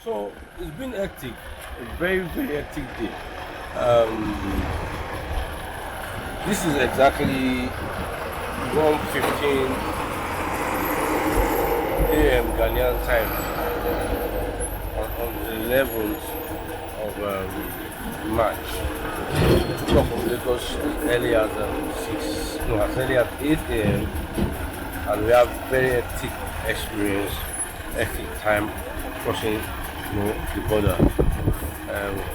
So it's been hectic, a very, very hectic day. Um, this is exactly 1:15 a.m. Ghanaian time on the 11th of March. We took off from Lagos as early as 6, no, as early as 8 a.m. and we have very hectic experience, hectic time crossing, the border.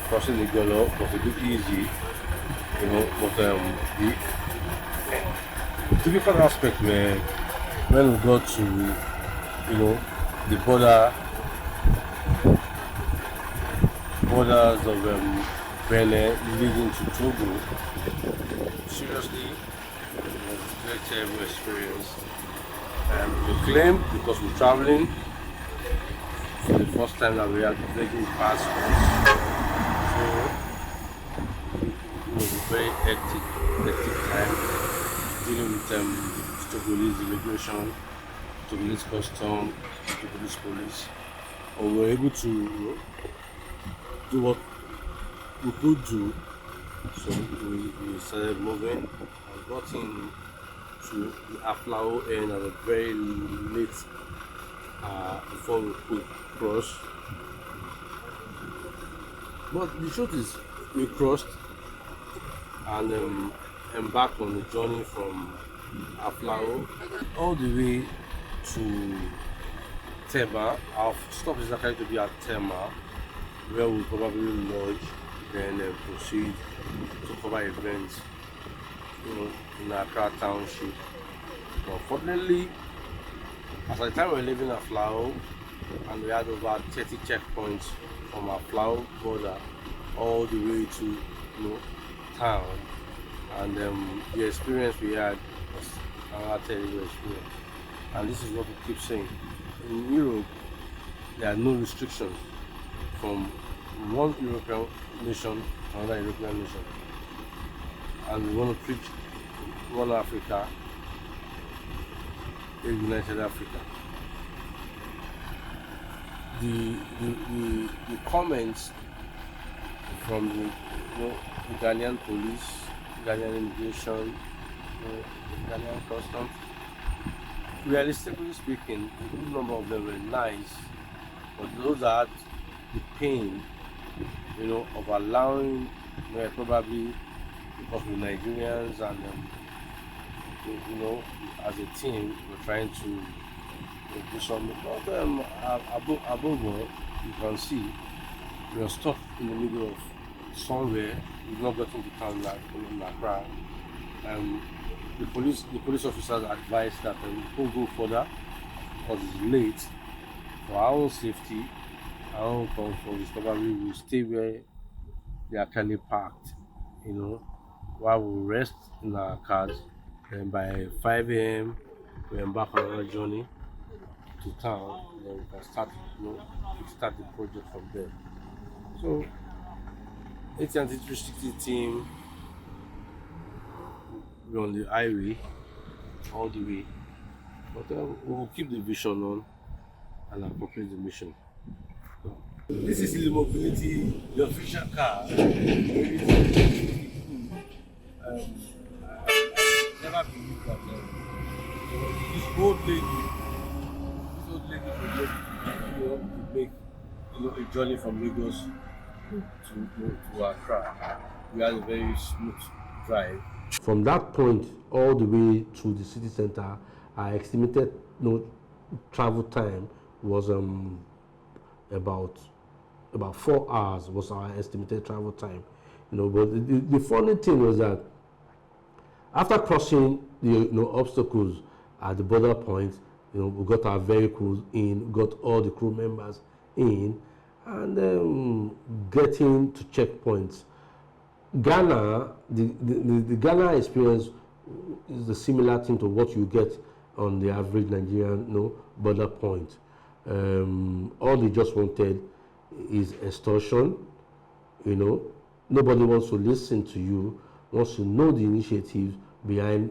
Crossing the border was a bit easy, but the difficult aspect were when we got to, the borders of Benin leading to Togo. Seriously, it was a very terrible experience. We claimed because we're traveling for the first time that we are taking passports. So it was a very hectic time dealing with Togolese immigration, Togolese custom, Togolese police. But we were able to do what we could do. So we started moving and got in to the Aflao end at a very late before we could cross. But the truth is, we crossed and embarked on the journey from Aflao all the way to Tema. Our stop is likely to be at Tema, where we'll probably lodge, then proceed to cover events, in Accra Township. But fortunately, as at the time we were leaving Aflao, and we had over 30 checkpoints from Aflao border all the way to, town, and the experience we had was another terrible experience. And this is what we keep saying: in Europe, there are no restrictions from one European nation to another European nation, and we want to preach one Africa, a united Africa. The comments from the Ghanaian police, Ghanaian immigration, Ghanaian customs, realistically speaking, a good number of them were nice, but those that had the pain, of allowing, probably because we're Nigerians and, as a team, we're trying to do something. But above all, you can see we are stuck in the middle of somewhere. We've not gotten to town like in Accra. The police officers advised that we don't go further because it's late. For our own safety, our own comfort, is probably we stay where they are currently parked, while we rest in our cars. Then by 5 a.m. we embark on our journey to town. Then we can start, start the project from there. So, it's an restricted team. We're on the highway all the way, but we'll keep the vision on and accomplish the mission. This is the mobility, the official car. Never believed that this old lady could make a journey from Lagos to Accra. We had a very smooth drive. From that point all the way to the city center, our estimated travel time was about 4 hours was our estimated travel time. But the funny thing was that after crossing the obstacles at the border point, we got our vehicles in, got all the crew members in, and getting to checkpoints. Ghana, the Ghana experience is a similar thing to what you get on the average Nigerian border point. All they just wanted is extortion. Nobody wants to listen to you, wants to know the initiatives behind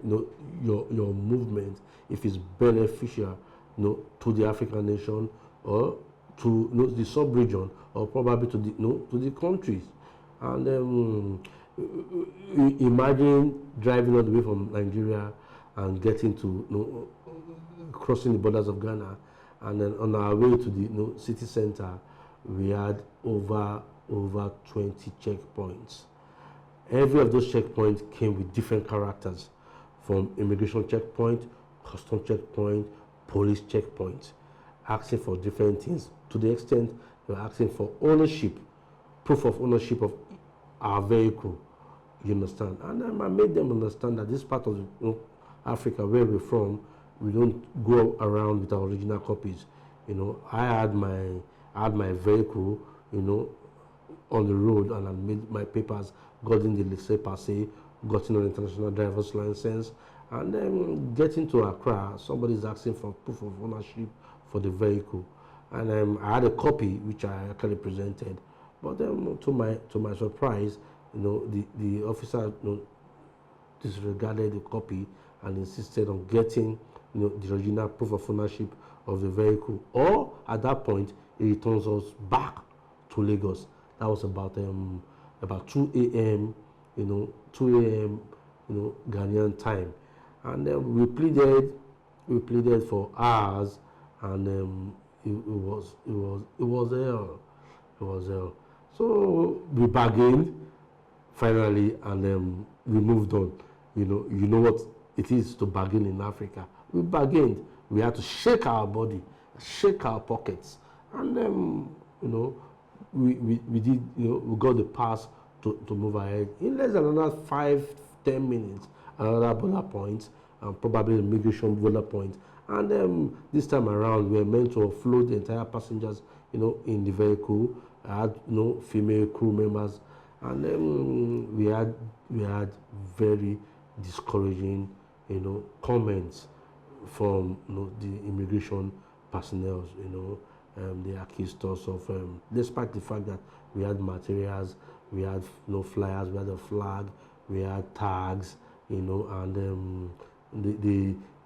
your movement, if it's beneficial to the African nation or to the sub-region, or probably to the to the countries. And imagine driving all the way from Nigeria and getting to crossing the borders of Ghana, and then on our way to the city center, we had over 20 checkpoints. Every of those checkpoints came with different characters, from immigration checkpoint, custom checkpoint, police checkpoint, asking for different things, to the extent they were asking for ownership, proof of ownership of our vehicle. You understand? And I made them understand that this part of Africa, where we're from, we don't go around with our original copies. I had my vehicle, on the road, and I made my papers, got in the laissez-passer, got in an international driver's license, and then getting to Accra, somebody's asking for proof of ownership for the vehicle, and I had a copy which I actually presented, but then to my surprise, the officer disregarded the copy and insisted on getting the original proof of ownership of the vehicle, or at that point he returns us back to Lagos. That was about 2 a.m. 2 a.m. Ghanaian time, and we pleaded for hours, and it was hell. It was hell. So we bargained finally, and we moved on. You know what it is to bargain in Africa. We bargained. We had to shake our body, shake our pockets, and we did. We got the pass to move ahead. In less than another 5-10 minutes, another border point, and probably the immigration border point. And this time around, we were meant to offload the entire passengers, in the vehicle. I had, female crew members, and we had very discouraging, comments from the immigration personnel. They accused us of, despite the fact that we had materials, we had flyers, we had a flag, we had tags, and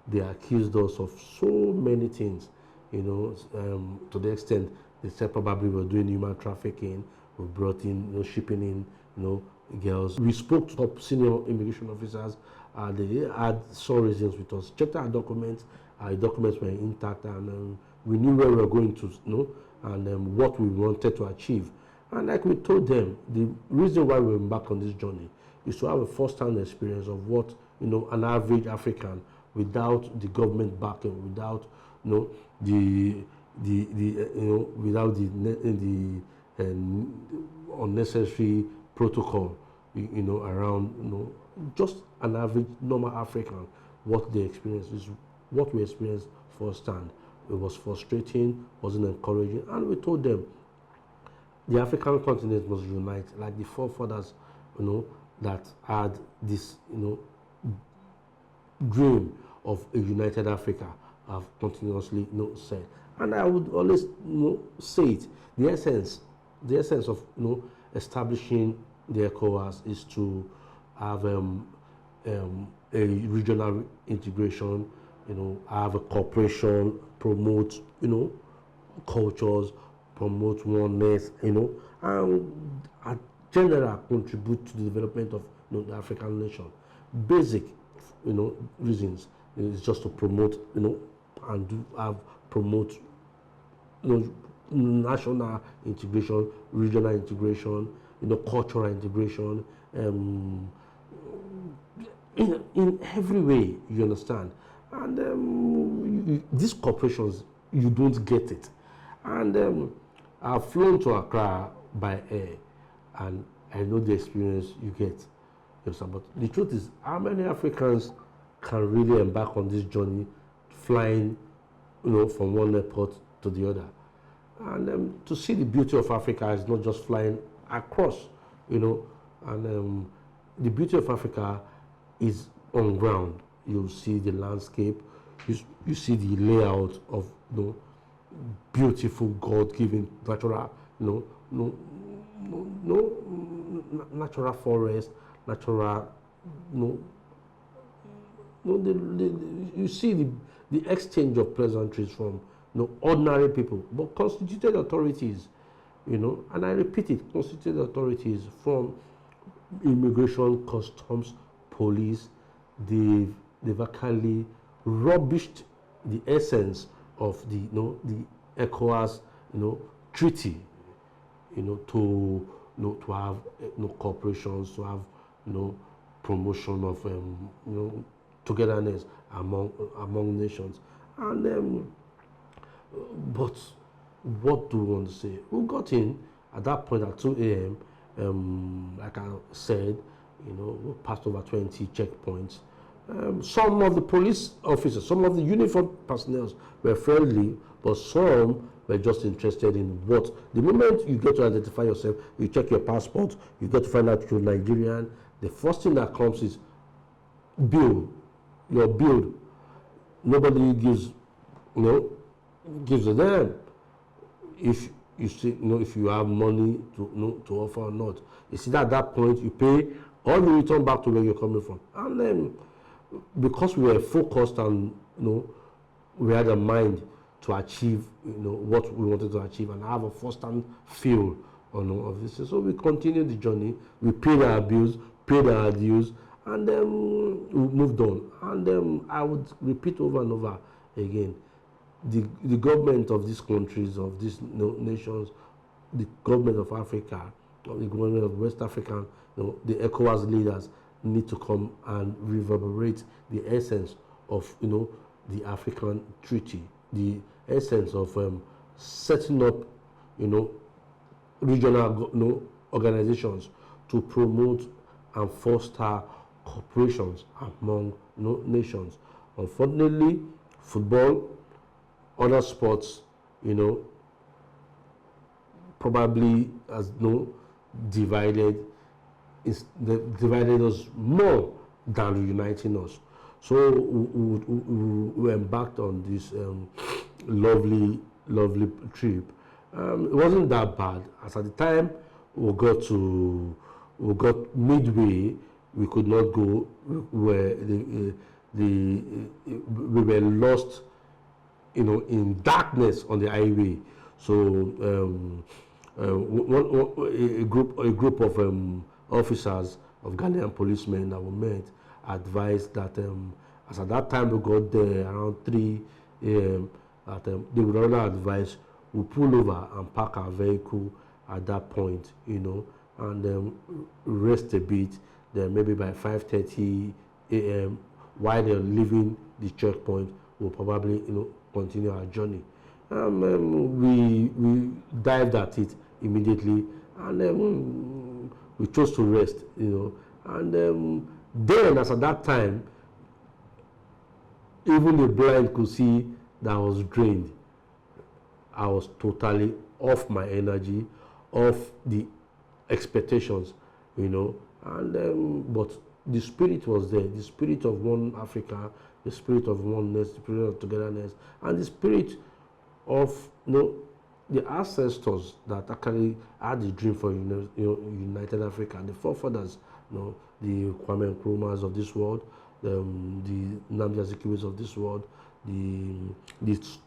they accused us of so many things, to the extent they said probably we were doing human trafficking. We brought in, shipping in, girls. We spoke to top senior immigration officers. They had some reasons with us. Checked our documents. Our documents were intact, and we knew where we were going to, and what we wanted to achieve. And like we told them, the reason why we embarked on this journey is to have a first-hand experience of what an average African, without the government backing, without without the unnecessary protocol, around, just an average normal African, what they experience is what we experienced firsthand. It was frustrating, wasn't encouraging, and we told them the African continent must unite, like the forefathers, that had this, dream of a united Africa, have continuously, said. And I would always, say it. The essence of, establishing the ECOWAS is to have a regional integration, have a cooperation, promote, cultures, promote oneness, and at general contribute to the development of the African nation. Basic, reasons is just to promote, and promote, national integration, regional integration, cultural integration, in every way, you understand. And these corporations, you don't get it. And I've flown to Accra by air, and I know the experience you get. But the truth is, how many Africans can really embark on this journey, flying, from one airport to the other? And to see the beauty of Africa is not just flying across, and the beauty of Africa is on ground. You see the landscape, you see the layout of, beautiful God-given natural, natural forest, natural, you see the exchange of pleasantries from ordinary people, but constituted authorities, and I repeat it, constituted authorities from immigration, customs, police, they've actually rubbished the essence of the ECOWAS, treaty, to have corporations, to have promotion of togetherness among nations, and but what do we want to say? We got in at that point at 2 a.m. Like I said, we passed over 20 checkpoints. Some of the police officers, some of the uniformed personnel were friendly, but some were just interested in what. The moment you get to identify yourself, you check your passport, you get to find out you're Nigerian, the first thing that comes is bill, your bill. Nobody gives a damn if you see, if you have money to offer or not. You see that at that point you pay or you return back to where you're coming from. And then because we were focused and we had a mind to achieve what we wanted to achieve and have a first-hand feel of this. So we continued the journey. We paid our bills, paid our dues, and then we moved on. And I would repeat over and over again, the government of these countries, of these nations, the government of Africa, the government of West Africa, the ECOWAS leaders need to come and reverberate the essence of the African Treaty, the essence of setting up regional organizations to promote and foster cooperations among nations. Unfortunately, football, other sports, probably has divided us more than uniting us. So we embarked on this lovely trip. It wasn't that bad. As at the time we got midway, we could not go. We were lost, in darkness on the highway. So a group of officers of Ghanaian policemen that we met advised that as at that time we got there around 3 a.m. that they would rather advise we pull over and park our vehicle at that point, and rest a bit. Then maybe by 5:30 a.m. while they're leaving the checkpoint, we'll probably continue our journey. We dived at it immediately, and we chose to rest, and then as at that time, even the blind could see that I was drained. I was totally off my energy, off the expectations, and but the spirit was there, the spirit of one Africa, the spirit of oneness, the spirit of togetherness, and the spirit of the ancestors that actually had the dream for united Africa, the forefathers, the Kwame Nkrumahs of this world, the Nnamdi Azikiwes of this world, the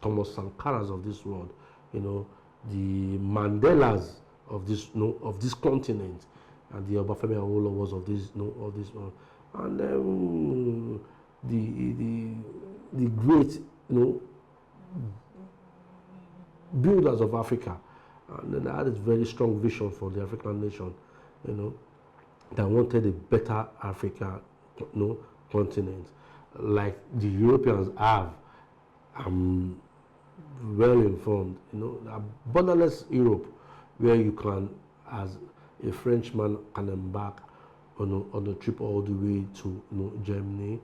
Thomas Sankaras of this world, the Mandelas of this continent, and the Obafemi Awolowos of this world, and the great builders of Africa, and then I had a very strong vision for the African nation, that wanted a better Africa, continent, like the Europeans have. I'm well informed, a borderless Europe, where you can, as a Frenchman, can embark on a trip all the way to Germany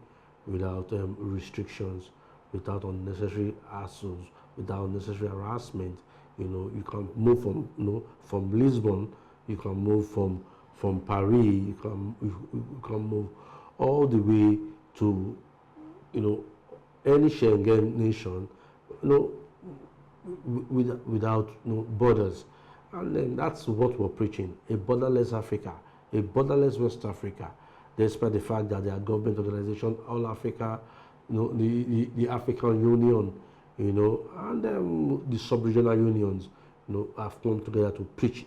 without restrictions, without unnecessary hassles, without unnecessary harassment. You can move from Lisbon, you can move from Paris, you can move all the way to any Schengen nation, without borders. And then that's what we're preaching: a borderless Africa, a borderless West Africa, despite the fact that there are government organizations, all Africa, the African Union, and the sub-regional unions, have come together to preach,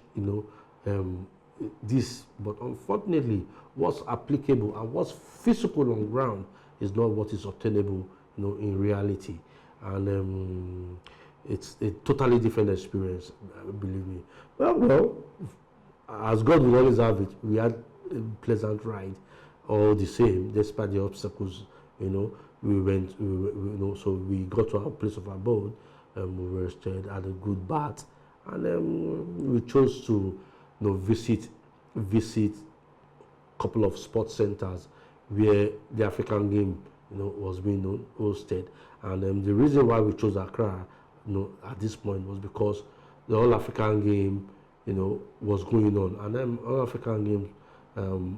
this. But unfortunately, what's applicable and what's physical on ground is not what is obtainable, in reality. And it's a totally different experience, believe me. Well, as God will always have it, we had a pleasant ride, all the same, despite the obstacles. We went, so we got to our place of abode, we rested, had a good bath, and we chose to, visit a couple of sports centers where the African game, was being hosted. And the reason why we chose Accra, at this point was because the All African game, was going on, and then All African Games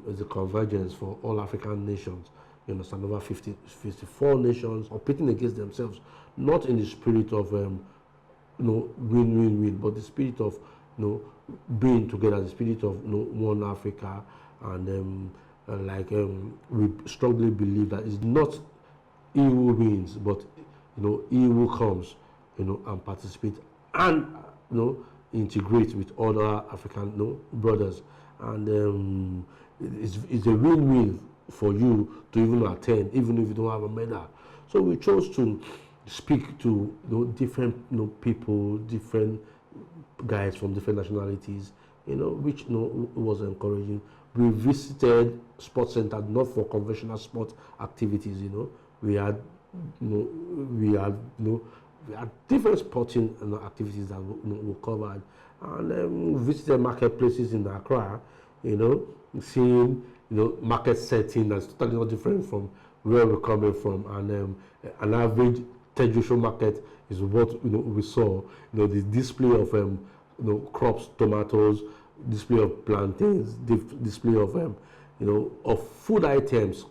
is a convergence for all African nations. You understand, over 54 nations competing against themselves, not in the spirit of win, but the spirit of being together, the spirit of one Africa, and we strongly believe that it's not he who wins, but he who comes, and participate, and integrate with other African brothers, and it's a win-win for you to even attend, even if you don't have a medal. So we chose to speak to different people, different guys from different nationalities, which was encouraging. We visited sports center not for conventional sport activities. We had different sporting activities that were covered, and we visited marketplaces in Accra. Seeing market setting that's totally not different from where we're coming from, and an average tertiary market is what we saw. The display of crops, tomatoes, display of plantains, display of of food items,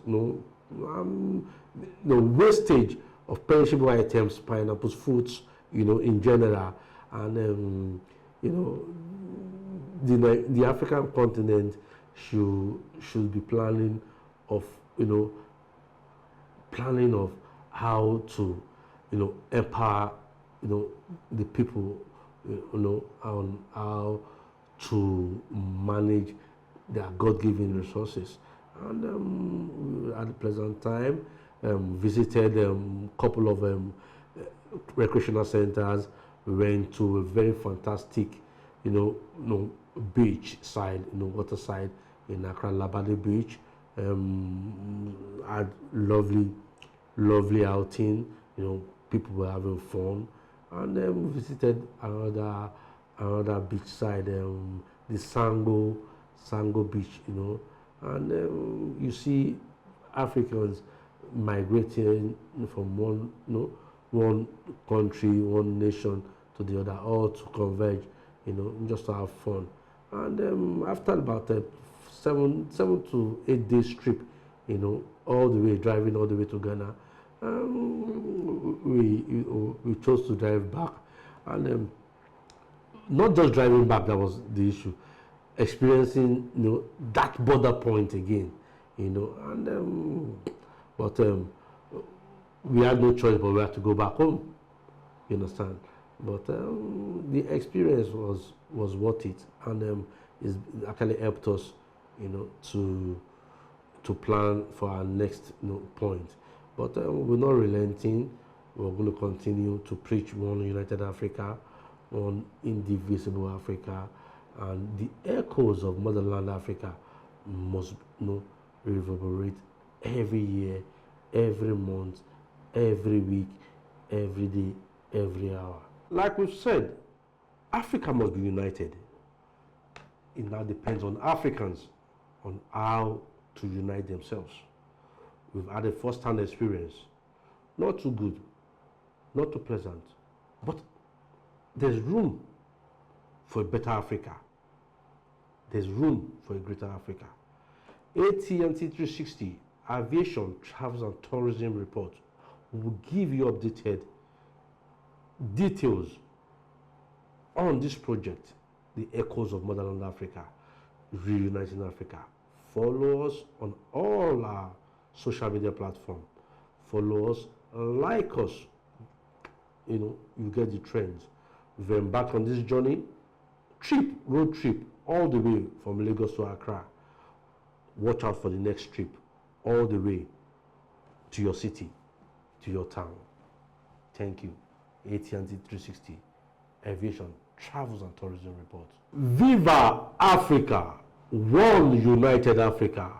wastage of perishable items, pineapples, fruits, in general, and the African continent should be planning of how to empower the people, on how to manage their God-given resources. And we had a pleasant time. Visited a couple of recreational centers. We went to a very fantastic, beach side, water side in Accra, Labadi Beach. Had lovely outing. People were having fun, and then we visited another beach side, the Sango Beach. And you see Africans migrating from one country, one nation to the other, all to converge, just to have fun. And after about a 7 to 8 days trip, all the way driving all the way to Ghana, we chose to drive back, and not just driving back that was the issue, experiencing that border point again, but we had no choice, but we had to go back home. You understand? But the experience was worth it, and it actually helped us, to plan for our next point. But we're not relenting. We're going to continue to preach one united Africa, one indivisible Africa, and the echoes of Motherland Africa must reverberate every year, every month, every week, every day, every hour. Like we've said, Africa must be united. It now depends on Africans on how to unite themselves. We've had a first-hand experience. Not too good, not too pleasant, but there's room for a better Africa. There's room for a greater Africa. AT&T 360 Aviation, Travels and Tourism Report will give you updated details on this project, the Echoes of Motherland Africa, Reuniting Africa. Follow us on all our social media platforms. Follow us, like us, you get the trends. We've embarked on this journey, road trip, all the way from Lagos to Accra. Watch out for the next trip, all the way to your city, to your town. Thank you. AT&T 360 Aviation Travels and Tourism Report. Viva Africa! One united Africa.